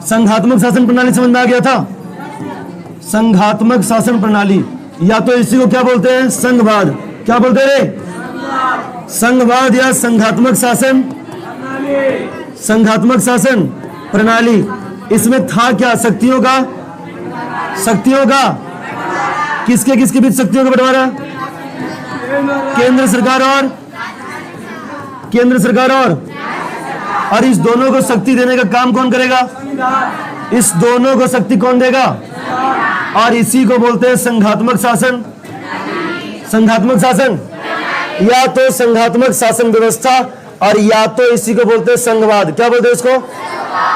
संघात्मक शासन प्रणाली समझ में आ गया था? संघात्मक शासन प्रणाली, या तो इसी को क्या बोलते हैं? संघवाद। क्या बोलते हैं रे? संघवाद या संघात्मक शासन, संघात्मक शासन प्रणाली। इसमें था क्या? शक्तियों का, शक्तियों का किसके किसके बीच शक्तियों का बंटवारा? केंद्र सरकार और, केंद्र सरकार और इस दोनों को शक्ति देने का काम कौन करेगा? इस दोनों को शक्ति कौन देगा? और इसी को बोलते हैं संघात्मक शासन। संघात्मक शासन, या तो संघात्मक शासन व्यवस्था और या तो इसी को बोलते हैं संघवाद। क्या बोलते हैं इसको?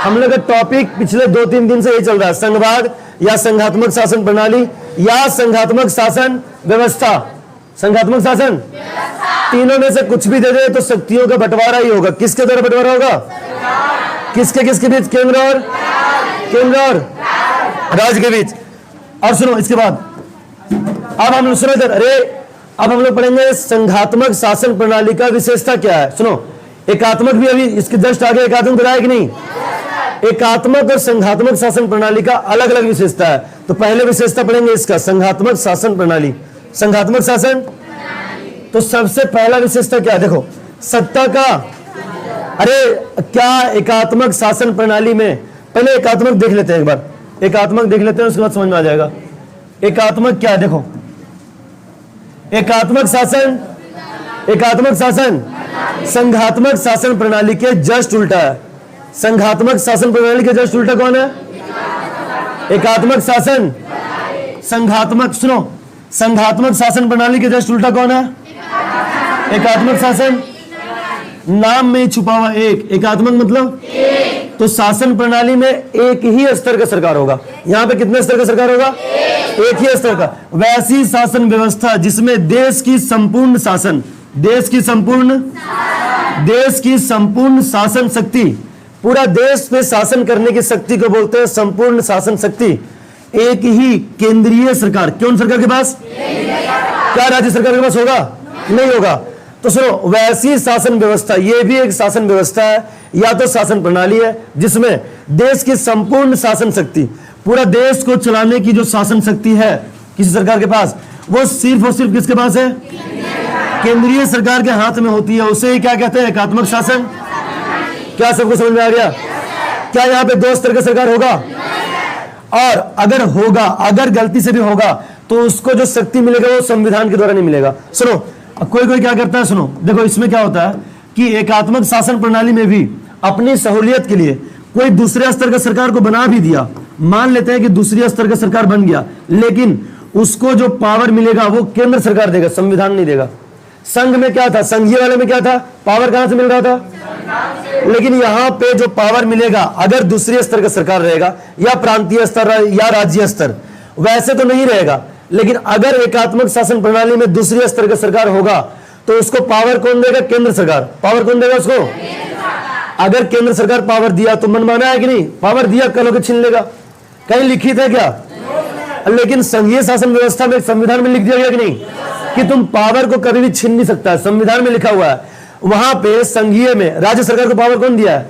हम लोग का टॉपिक पिछले 2-3 दिन से यही चल रहा है, संघवाद या संघात्मक शासन प्रणाली या संघात्मक शासन व्यवस्था। संघात्मक शासन, तीनों में से कुछ भी दे दे तो शक्तियों का बंटवारा ही होगा। किसके द्वारा बंटवारा होगा? किसके किसके बीच? केंद्र और राज्य के बीच। और सुनो इसके बाद, अब हम सुनो इधर, अरे अब हम लोग पढ़ेंगे संघात्मक शासन प्रणाली का विशेषता क्या है। सुनो, एकात्मक भी अभी इसके जस्ट आगे एकात्मक बताया कि नहीं? एकात्मक और संघात्मक शासन प्रणाली का अलग अलग विशेषता है। तो पहले विशेषता पढ़ेंगे इसका, संघात्मक शासन प्रणाली, संघात्मक शासन। तो सबसे पहला विशेषता क्या है? देखो, सत्ता का, अरे क्या एकात्मक शासन प्रणाली में, पहले एकात्मक देख लेते हैं, एक बार एकात्मक देख लेते हैं, उसके बाद समझ में आ जाएगा एकात्मक क्या है। देखो, एकात्मक शासन, एकात्मक शासन संघात्मक शासन प्रणाली के जस्ट उल्टा है। संघात्मक शासन प्रणाली के जस्ट उल्टा कौन है? एकात्मक शासन। संघात्मक, सुनो, संघात्मक शासन प्रणाली के जस्ट उल्टा कौन है? एकात्मक शासन। नाम में ही छुपा हुआ एक, एकात्मक मतलब एक। तो शासन प्रणाली में एक ही स्तर का सरकार होगा। यहां पे कितने स्तर का सरकार होगा? एक ही स्तर का। वैसी शासन व्यवस्था जिसमें देश की संपूर्ण शासन, देश की संपूर्ण शासन शक्ति, पूरा देश पे शासन करने की शक्ति को बोलते हैं संपूर्ण शासन शक्ति, एक ही केंद्रीय सरकार। कौन सरकार के पास? क्या राज्य सरकार के पास होगा? नहीं होगा। तो सुनो, वैसी शासन व्यवस्था, ये भी एक शासन व्यवस्था है या तो शासन प्रणाली है जिसमें देश की संपूर्ण शासन शक्ति, पूरा देश को चलाने की जो शासन शक्ति है किसी सरकार के पास, वो सिर्फ और सिर्फ किसके पास है? केंद्रीय सरकार के हाथ में होती है। उसे ही क्या कहते हैं? एकात्मक शासन। क्या सबको समझ में आ गया? क्या यहाँ पे 2 स्तर का सरकार होगा? और अगर होगा, अगर गलती से भी होगा तो उसको जो शक्ति मिलेगा वो संविधान के द्वारा नहीं मिलेगा। सुनो, कोई कोई क्या करता है, सुनो देखो, इसमें क्या होता है कि एकात्मक शासन प्रणाली में भी अपनी सहूलियत के लिए कोई दूसरे स्तर का सरकार को बना भी दिया, मान लेते हैं कि दूसरे स्तर का सरकार बन गया, लेकिन उसको जो पावर मिलेगा वो केंद्र सरकार देगा, संविधान नहीं देगा। संघ में क्या था? संघीय वाले में क्या था? पावर कहां से मिल रहा था? लेकिन यहां पे जो पावर मिलेगा, अगर दूसरे स्तर का सरकार रहेगा या प्रांतीय स्तर या राज्य स्तर, वैसे तो नहीं रहेगा, लेकिन अगर एकात्मक शासन प्रणाली में दूसरे स्तर का सरकार होगा तो उसको पावर कौन देगा? केंद्र सरकार। पावर कौन देगा उसको? अगर केंद्र सरकार पावर दिया तो मनमाना है कि नहीं? पावर दिया, कल होकर छीन लेगा। कहीं लिखित है क्या? लेकिन संघीय शासन व्यवस्था में, संविधान में लिख दिया गया कि नहीं कि तुम पावर को कभी भी छीन नहीं सकता है, संविधान में लिखा हुआ है। वहां पे संघीय में राज्य सरकार को पावर कौन दिया है?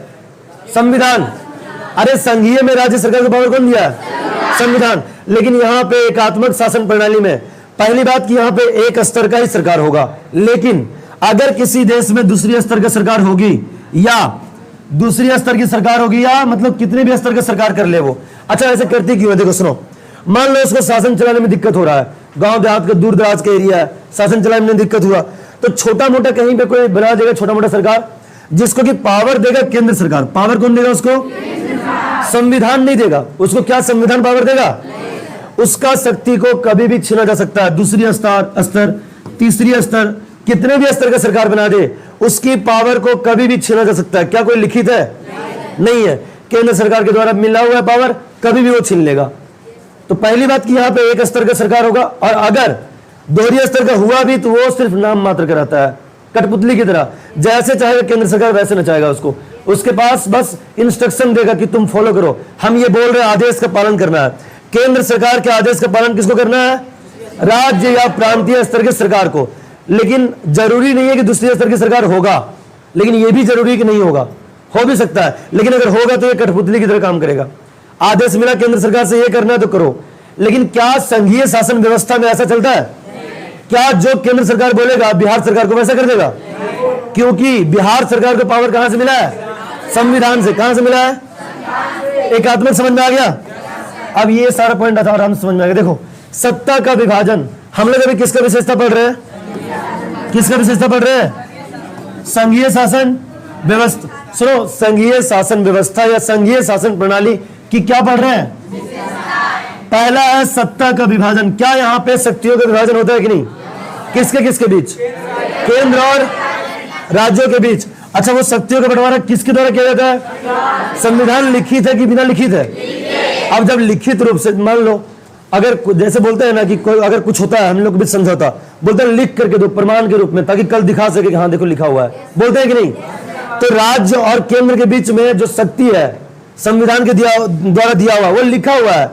संविधान। अरे संघीय में राज्य सरकार को पावर कौन दिया है? संविधान। लेकिन यहाँ पे एकात्मक शासन प्रणाली में पहली बात कि यहाँ पे एक स्तर का ही सरकार होगा, लेकिन अगर किसी देश में दूसरी स्तर का सरकार होगी या दूसरी स्तर की सरकार होगी या मतलब कितने भी स्तर का सरकार कर ले वो, अच्छा ऐसे करती क्यों है? देखो सुनो, मान लो उसको शासन चलाने में दिक्कत हो रहा है, गांव देहात का दूर दराज का एरिया है, शासन चलाने में दिक्कत हुआ तो छोटा मोटा कहीं पे कोई बना देगा, छोटा मोटा सरकार जिसको कि पावर देगा केंद्र सरकार। पावर कौन देगा उसको? संविधान नहीं देगा उसको। क्या संविधान पावर देगा? उसका शक्ति को कभी भी छीना जा सकता है। दूसरी स्तर, तीसरी स्तर, कितने भी स्तर का सरकार बना दे उसकी पावर को कभी भी छीना जा सकता है। क्या कोई लिखित है? नहीं है। केंद्र सरकार के द्वारा मिला हुआ है पावर, कभी भी वो छीन लेगा। तो पहली बात कि यहाँ पे एक स्तर का सरकार होगा, और अगर दोहरी स्तर का हुआ भी तो वो सिर्फ नाम मात्र का रहता है, कठपुतली की तरह। जैसे चाहेगा केंद्र सरकार वैसे नचाएगा उसको। उसके पास बस इंस्ट्रक्शन देगा कि तुम फॉलो करो, हम ये बोल रहे हैं, आदेश का पालन करना है। केंद्र सरकार के आदेश का पालन किसको करना है? राज्य या प्रांतीय स्तर की सरकार को। लेकिन जरूरी नहीं है कि दूसरे स्तर की सरकार होगा, लेकिन यह भी जरूरी कि नहीं होगा, हो भी सकता है। लेकिन अगर होगा तो ये कठपुतली की तरह काम करेगा। आदेश मिला केंद्र सरकार से ये करना है तो करो। लेकिन क्या संघीय शासन व्यवस्था में ऐसा चलता है? क्या जो केंद्र सरकार बोलेगा बिहार सरकार को वैसा कर देगा? क्योंकि बिहार सरकार को पावर कहां से मिला है? संविधान से। कहां से मिला है? एकात्मक। समझ में आ गया? अब ये सारा पॉइंट आता है और हम समझ में आ गया। देखो, सत्ता का विभाजन, हम लोग अभी किसका विशेषता पढ़ रहे हैं? किसका विशेषता पढ़ रहे हैं? संघीय शासन व्यवस्था। सुनो, संघीय शासन व्यवस्था या संघीय शासन प्रणाली की क्या पढ़ रहे हैं? पहला है सत्ता का विभाजन। क्या यहाँ पे शक्तियों का विभाजन होता है कि नहीं? किसके किसके बीच? केंद्र और राज्यों के बीच। अच्छा, वो शक्तियों का बंटवारा किसके द्वारा किया जाता है? संविधान लिखित है कि बिना लिखित है? अब जब लिखित रूप से, मान लो अगर जैसे बोलते हैं ना कि कोई अगर कुछ होता है, हम लोग भी समझौता बोलते हैं, लिख करके दो प्रमाण के रूप में, ताकि कल दिखा सके कि हाँ देखो लिखा हुआ है। बोलते हैं कि नहीं? तो राज्य और केंद्र के बीच में जो शक्ति है संविधान के द्वारा दिया हुआ, वो लिखा हुआ है।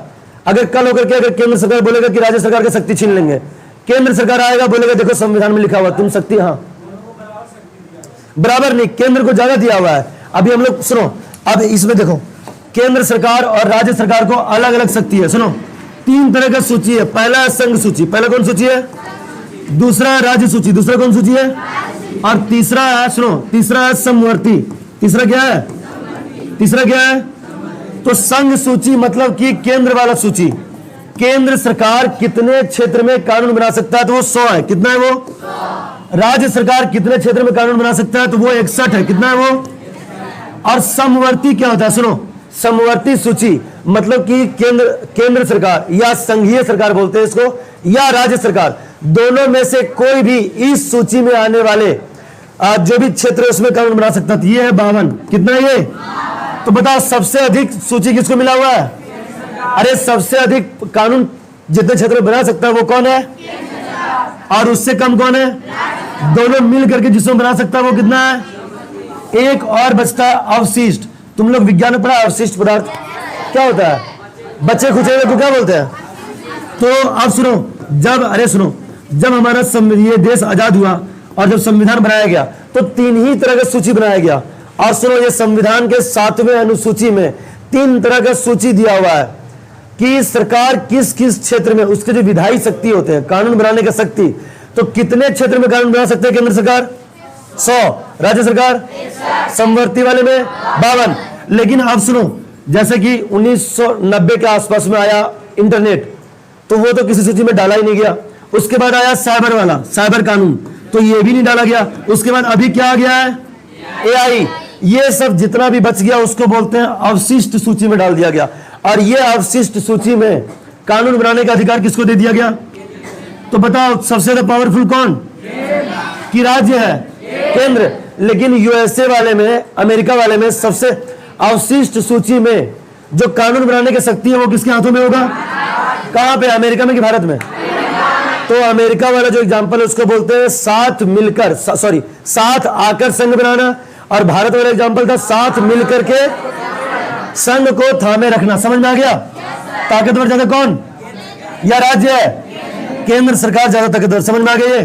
अगर कल होकर के अगर केंद्र सरकार बोलेगा कि राज्य सरकार की शक्ति छीन लेंगे, केंद्र सरकार आएगा बोलेगा देखो संविधान में लिखा हुआ तुम शक्ति, हाँ बराबर नहीं, केंद्र को ज्यादा दिया हुआ है। अभी हम लोग सुनो, अब इसमें देखो केंद्र सरकार और राज्य सरकार को अलग अलग शक्ति है। सुनो, 3 तरह का सूची है। पहला है संघ सूची। पहला कौन सूची है? दूसरा है राज्य सूची। दूसरा कौन सूची है? और तीसरा है, सुनो, तीसरा है समवर्ती। तीसरा क्या है? तीसरा क्या है? तो संघ सूची मतलब कि केंद्र वाला सूची। केंद्र सरकार कितने क्षेत्र में कानून बना सकता है? तो वो 100 है। कितना है वो? राज्य सरकार कितने क्षेत्र में कानून बना सकता है? तो वो 61 है। कितना है वो? और समवर्ती क्या होता है? सुनो, समवर्ती सूची मतलब कि केंद्र सरकार या संघीय सरकार बोलते हैं इसको, या राज्य सरकार, दोनों में से कोई भी इस सूची में आने वाले जो भी क्षेत्र है उसमें कानून बना सकता है। ये है 52। कितना ये? तो बताओ सबसे अधिक सूची किसको मिला हुआ है? अरे सबसे अधिक कानून जितने क्षेत्र में बना सकता है वो कौन है? और उससे कम कौन है? दोनों मिल करके जिसमें बना सकता है वो कितना है? एक और बचता है अवशिष्ट। तुम लोग विज्ञान में पढ़ा अवशिष्ट पदार्थ क्या होता है? बच्चे खुचे हुए को क्या बोलते हैं? तो अब सुनो, जब हमारा ये देश आजाद हुआ और जब संविधान बनाया गया तो 3 ही तरह का सूची बनाया गया। और सुनो, ये संविधान के 7वें अनुसूची में 3 तरह का सूची दिया हुआ है कि सरकार किस किस क्षेत्र में, उसके जो विधायी शक्ति होते हैं, कानून बनाने का शक्ति, तो कितने क्षेत्र में कानून बना सकते हैं केंद्र सरकार? 100। राज्य सरकार समवर्ती वाले में 52। लेकिन अब सुनो, जैसे कि 1990 के आसपास में आया इंटरनेट, तो वो तो किसी सूची में डाला ही नहीं गया। उसके बाद आया साइबर वाला, साइबर कानून, तो ये भी नहीं डाला गया। उसके बाद अभी क्या आ गया है? AI। ये सब जितना भी बच गया उसको बोलते हैं अवशिष्ट सूची में डाल दिया गया। और ये अवशिष्ट सूची में कानून बनाने का अधिकार किसको दे दिया गया? तो बताओ सबसे ज्यादा पावरफुल कौन? कि राज्य है? केंद्र। लेकिन USA वाले में, अमेरिका वाले में सबसे अवशिष्ट सूची में जो कानून बनाने की शक्ति है वो किसके हाथों में होगा? कहां पे? अमेरिका में कि भारत में? तो अमेरिका वाला जो एग्जांपल है उसको बोलते हैं साथ आकर संघ बनाना, और भारत वाला एग्जांपल था साथ मिलकर के संघ को थामे रखना। समझ में आ गया? ताकतवर ज्यादा कौन? या राज्य है? केंद्र सरकार ज्यादा ताकतवर। समझ में आ गया ये?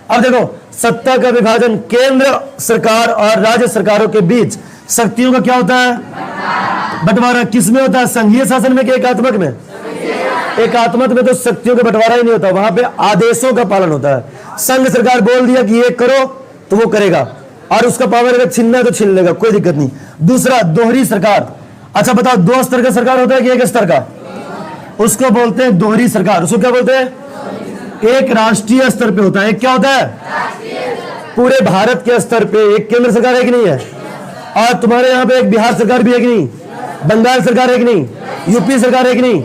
अब देखो, सत्ता का विभाजन केंद्र सरकार और राज्य सरकारों के बीच शक्तियों का क्या होता है? बंटवारा। किसमें होता है? संघीय शासन में कि एकात्मक में? एकात्मक में तो शक्तियों का बंटवारा ही नहीं होता, वहां पे आदेशों का पालन होता है। संघ सरकार बोल दिया कि ये करो तो वो करेगा, और उसका पावर अगर छीनना है तो छीन लेगा, कोई दिक्कत नहीं। दूसरा, दोहरी सरकार। अच्छा बताओ, 2 स्तर का सरकार होता है कि 1 स्तर का? उसको बोलते हैं दोहरी सरकार। उसको क्या बोलते हैं? एक राष्ट्रीय स्तर पे होता है, एक क्या होता है? पूरे भारत के स्तर पे एक केंद्र सरकार है कि नहीं है? और तुम्हारे यहाँ पे एक बिहार सरकार भी है कि नहीं? बंगाल सरकार है कि नहीं? यूपी सरकार है कि नहीं?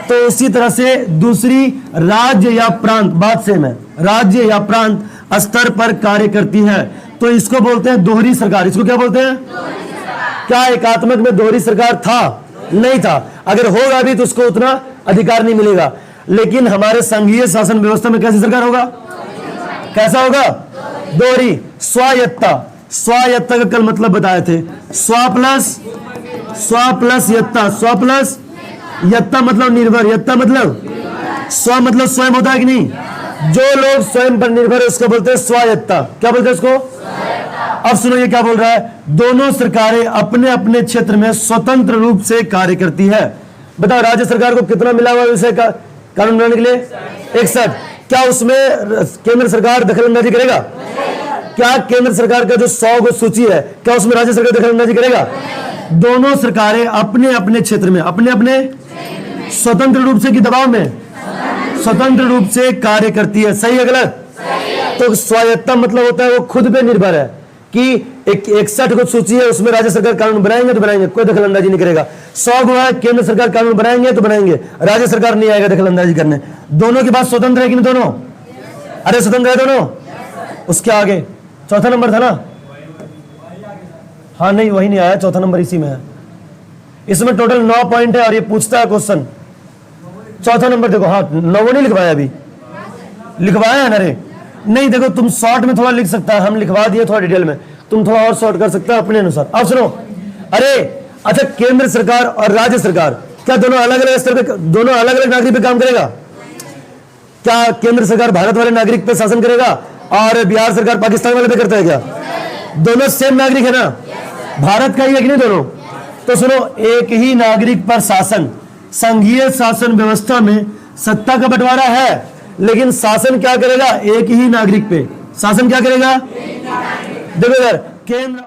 तो उसी तरह से दूसरी राज्य या प्रांत, बात सेम है, राज्य या प्रांत स्तर पर कार्य करती है, तो इसको बोलते हैं दोहरी सरकार। इसको क्या बोलते हैं? क्या एकात्मक में दोहरी सरकार था? नहीं था। अगर होगा भी तो उसको उतना अधिकार नहीं मिलेगा। लेकिन हमारे संघीय शासन व्यवस्था में कैसी सरकार होगा? कैसा होगा? दोहरी। स्वायत्ता। स्वायत्ता का कल मतलब बताए थे, स्व प्लस यत्ता। स्व प्लस यत्ता मतलब निर्भर, यत्ता मतलब स्व मतलब स्वयं होता है कि नहीं? जो लोग स्वयं पर निर्भर है उसको बोलते हैं स्वायत्ता। क्या बोलते हैं उसको? अब सुनो ये क्या बोल रहा है, दोनों सरकारें अपने अपने क्षेत्र में स्वतंत्र रूप से कार्य करती है। बताओ राज्य सरकार को कितना मिला हुआ विषय का कानून बनाने के लिए? 61। क्या उसमें केंद्र सरकार दखलंदाजी करेगा? क्या केंद्र सरकार का जो 100 को सूची है, क्या उसमें राज्य सरकार दखलंदाजी करेगा? दोनों सरकारें अपने अपने क्षेत्र में, अपने अपने स्वतंत्र रूप से कि दबाव में, स्वतंत्र रूप से कार्य करती है। सही है गलत? तो स्वायत्ता मतलब होता है वो खुद पे निर्भर है कि 61 को सूची है, उसमें राज्य सरकार कानून बनाएंगे तो बनाएंगे, कोई दखलंदाजी नहीं करेगा। 100 को है, केंद्र सरकार कानून बनाएंगे तो बनाएंगे, राज्य सरकार नहीं आएगा दखलंदाजी करने। दोनों की बात स्वतंत्र है कि नहीं? दोनों, अरे स्वतंत्र है दोनों। उसके आगे चौथा नंबर था ना? हाँ नहीं, वही नहीं आया, चौथा नंबर इसी में है। इसमें टोटल 9 पॉइंट है और ये पूछता है क्वेश्चन। चौथा नंबर देखो, हाँ 9 नहीं लिखवाया, अभी लिखवाया है ना रे? नहीं देखो, तुम शॉर्ट में थोड़ा लिख सकता है, हम लिखवा दिए थोड़ा डिटेल में, तुम थोड़ा और शॉर्ट कर सकते हो अपने अनुसार। अब सुनो, अरे अच्छा, केंद्र सरकार और राज्य सरकार क्या दोनों अलग अलग स्तर पे, दोनों अलग अलग नागरिक पे काम करेगा? क्या केंद्र सरकार भारत वाले नागरिक पे शासन करेगा और बिहार सरकार पाकिस्तान वाले पे करता है? क्या दोनों सेम नागरिक है ना? भारत का ही है कि नहीं दोनों? तो सुनो, एक ही नागरिक पर शासन, संघीय शासन व्यवस्था में सत्ता का बंटवारा है, लेकिन शासन क्या करेगा? एक ही नागरिक पे शासन क्या करेगा? देखो यार, केंद्र